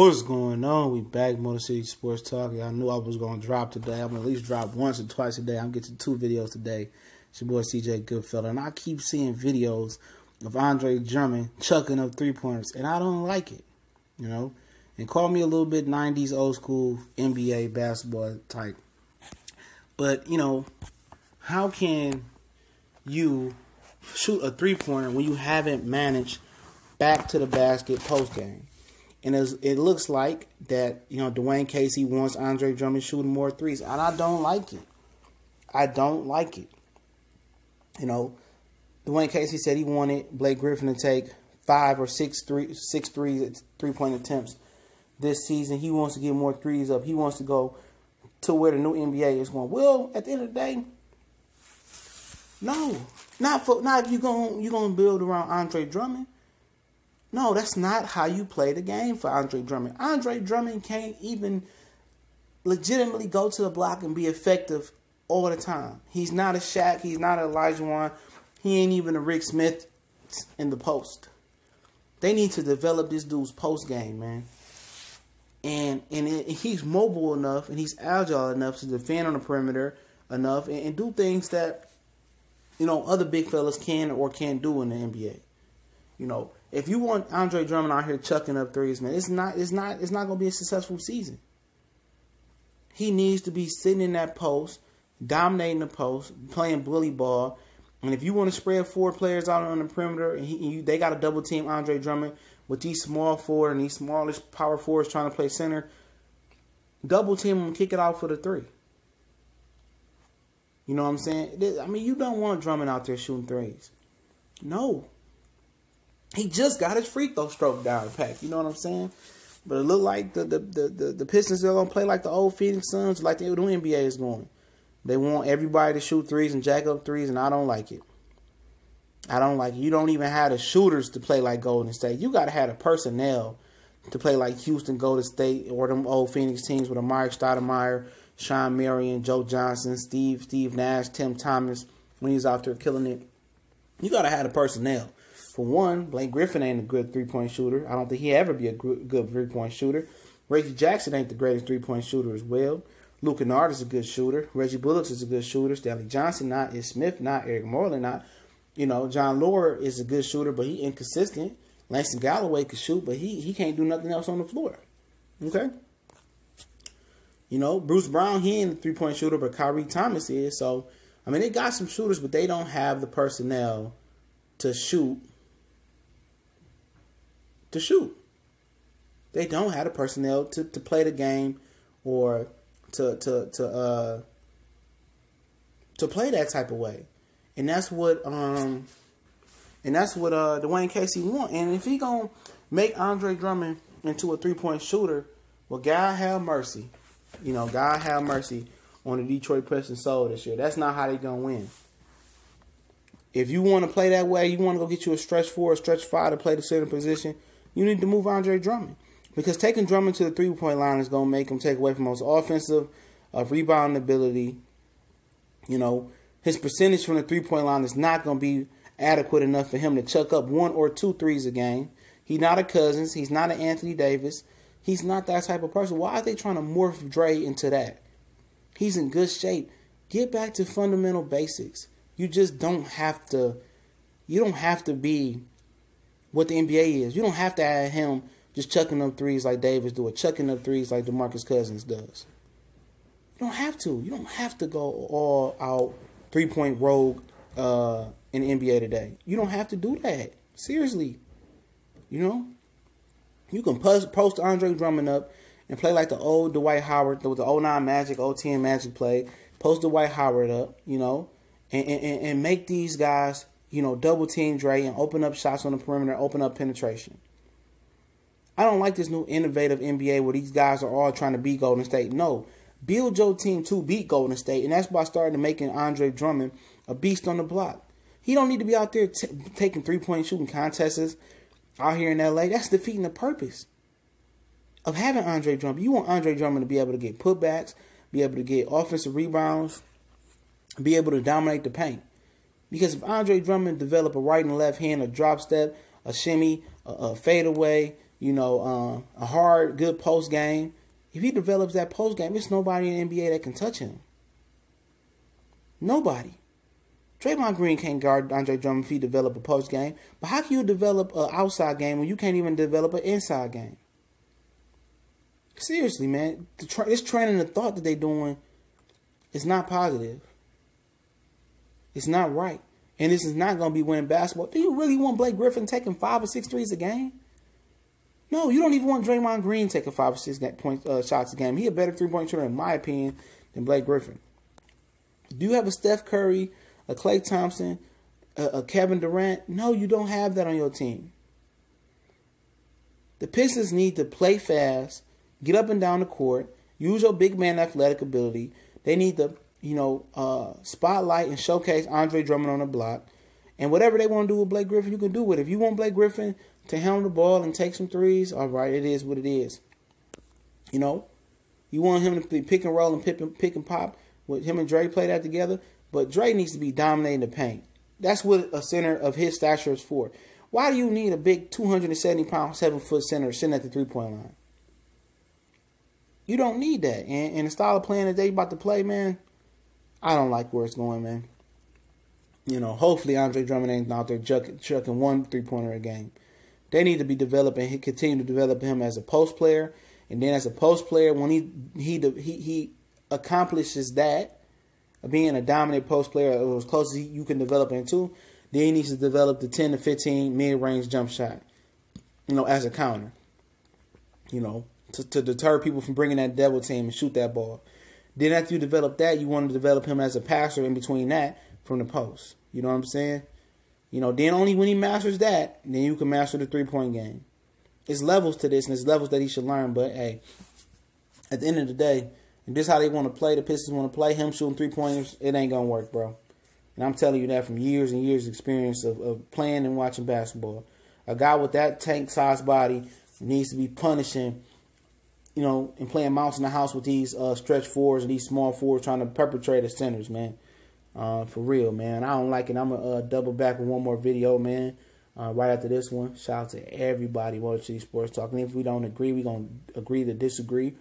What's going on? We back, Motor City Sports Talk. I knew I was going to drop today. I'm going to at least drop once or twice a day. I'm getting 2 videos today. It's your boy CJ Goodfella. And I keep seeing videos of Andre Drummond chucking up 3-pointers. And I don't like it, you know. And call me a little bit 90s old school NBA basketball type. But, you know, how can you shoot a 3-pointer when you haven't managed back to the basket post game? And it looks like that, you know, Dwayne Casey wants Andre Drummond shooting more threes. And I don't like it. I don't like it. You know, Dwayne Casey said he wanted Blake Griffin to take 5 or 6 threes at 3-point attempts this season. He wants to get more threes up. He wants to go to where the new NBA is going. Well, at the end of the day, no. Not if you're gonna build around Andre Drummond. No, that's not how you play the game for Andre Drummond. Andre Drummond can't even legitimately go to the block and be effective all the time. He's not a Shaq. He's not an Elijah Wan. He ain't even a Rick Smith in the post. They need to develop this dude's post game, man. And he's mobile enough and he's agile enough to defend on the perimeter enough and do things that, you know, other big fellas can or can't do in the NBA. You know, if you want Andre Drummond out here chucking up threes, man, it's not going to be a successful season. He needs to be sitting in that post, dominating the post, playing bully ball. And if you want to spread 4 players out on the perimeter, and they got to double team Andre Drummond with these small forward and these smallish power forwards trying to play center, double team him and kick it out for the 3. You know what I'm saying? I mean, you don't want Drummond out there shooting threes. No. He just got his free throw stroke down pack. You know what I'm saying? But it looked like the Pistons are going to play like the old Phoenix Suns, like the NBA is going. They want everybody to shoot threes and jack up threes, and I don't like it. I don't like it. You don't even have the shooters to play like Golden State. You got to have the personnel to play like Houston, Golden State, or them old Phoenix teams with Amari Stoudemire, Sean Marion, Joe Johnson, Steve Nash, Tim Thomas, when he's out there killing it. You got to have the personnel. For one, Blake Griffin ain't a good 3-point shooter. I don't think he'll ever be a good 3-point shooter. Reggie Jackson ain't the greatest 3-point shooter as well. Luke Kennard is a good shooter. Reggie Bullock is a good shooter. Stanley Johnson not. Is Smith not. Eric Moreland not. You know, John Lohr is a good shooter, but he inconsistent. Langston Galloway can shoot, but he can't do nothing else on the floor. Okay? You know, Bruce Brown, he ain't a 3-point shooter, but Kyrie Thomas is. So, I mean, they got some shooters, but they don't have the personnel to shoot. They don't have the personnel to play the game or to play that type of way. And that's what Dwayne Casey want. And if he gonna make Andre Drummond into a 3-point shooter, well, God have mercy. You know, God have mercy on the Detroit Pistons soul this year. That's not how they gonna win. If you want to play that way, you want to go get you a stretch 4 or stretch 5 to play the center position, you need to move Andre Drummond. Because taking Drummond to the 3-point line is going to make him take away from his offensive rebounding ability. You know, his percentage from the 3-point line is not going to be adequate enough for him to chuck up 1 or 2 threes a game. He's not a Cousins. He's not an Anthony Davis. He's not that type of person. Why are they trying to morph Dre into that? He's in good shape. Get back to fundamental basics. You just don't have to. You don't have to be what the NBA is. You don't have to have him just chucking up threes like Davis do or chucking up threes like DeMarcus Cousins does. You don't have to. You don't have to go all out 3-point rogue in the NBA today. You don't have to do that. Seriously. You know? You can post Andre Drummond up and play like the old Dwight Howard, with the 09 Magic, 010 Magic play. Post Dwight Howard up, you know, and make these guys, you know, double team Dre and open up shots on the perimeter, open up penetration. I don't like this new innovative NBA where these guys are all trying to beat Golden State. No, build your team to beat Golden State, and that's by starting making Andre Drummond a beast on the block. He don't need to be out there taking 3-point shooting contests out here in LA. That's defeating the purpose of having Andre Drummond. You want Andre Drummond to be able to get putbacks, be able to get offensive rebounds, be able to dominate the paint. Because if Andre Drummond develop a right and left hand, a drop step, a shimmy, a fadeaway, a hard, good post game. If he develops that post game, there's nobody in the NBA that can touch him. Nobody. Draymond Green can't guard Andre Drummond if he develop a post game. But how can you develop an outside game when you can't even develop an inside game? Seriously, man. This training of thought that they're doing is not positive. It's not right. And this is not going to be winning basketball. Do you really want Blake Griffin taking 5 or 6 threes a game? No, you don't even want Draymond Green taking 5 or 6 shots a game. He a better three-point shooter, in my opinion, than Blake Griffin. Do you have a Steph Curry, a Klay Thompson, a Kevin Durant? No, you don't have that on your team. The Pistons need to play fast, get up and down the court, use your big man athletic ability. They need to, spotlight and showcase Andre Drummond on the block. And whatever they want to do with Blake Griffin, you can do it. If you want Blake Griffin to handle the ball and take some threes, all right, it is what it is. You want him to be pick and roll and pick and pop. With him and Dre play that together. But Dre needs to be dominating the paint. That's what a center of his stature is for. Why do you need a big 270-pound, 7-foot center sitting at the three-point line? You don't need that. And the style of playing that they about to play, man, I don't like where it's going, man. Hopefully Andre Drummond ain't out there chucking 1 3-pointer a game. They need to be developing, continue to develop him as a post player. And then as a post player, when he accomplishes that, being a dominant post player, or as close as you can develop into, then he needs to develop the 10 to 15 mid-range jump shot, as a counter, to deter people from bringing that double team and shoot that ball. Then after you develop that, you want to develop him as a passer in between that from the post. You know what I'm saying? Then only when he masters that, then you can master the three-point game. There's levels to this, and there's levels that he should learn, but hey, at the end of the day, if this is how they want to play, the Pistons want to play, him shooting three-pointers, it ain't going to work, bro. And I'm telling you that from years and years of experience of playing and watching basketball. A guy with that tank-sized body needs to be punishing, and playing mouse in the house with these stretch fours and these small fours trying to perpetrate as centers, man. For real, man. I don't like it. I'm going to double back with one more video, man, right after this one. Shout out to everybody watching Sports Talk. And if we don't agree, we're going to agree to disagree.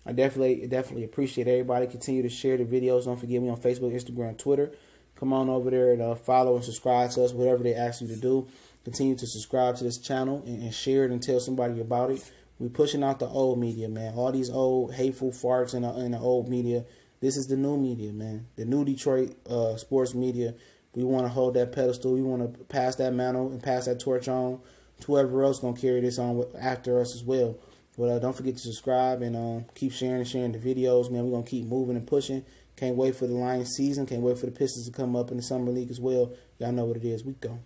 I definitely appreciate everybody. Continue to share the videos. Don't forget me on Facebook, Instagram, Twitter. Come on over there and follow and subscribe to us, whatever they ask you to do. Continue to subscribe to this channel and share it and tell somebody about it. We're pushing out the old media, man. All these old hateful farts in the old media. This is the new media, man. The new Detroit sports media. We want to hold that pedestal. We want to pass that mantle and pass that torch on to whoever else going to carry this on after us as well. But don't forget to subscribe and keep sharing the videos, man. We're going to keep moving and pushing. Can't wait for the Lions season. Can't wait for the Pistons to come up in the Summer League as well. Y'all know what it is. We go.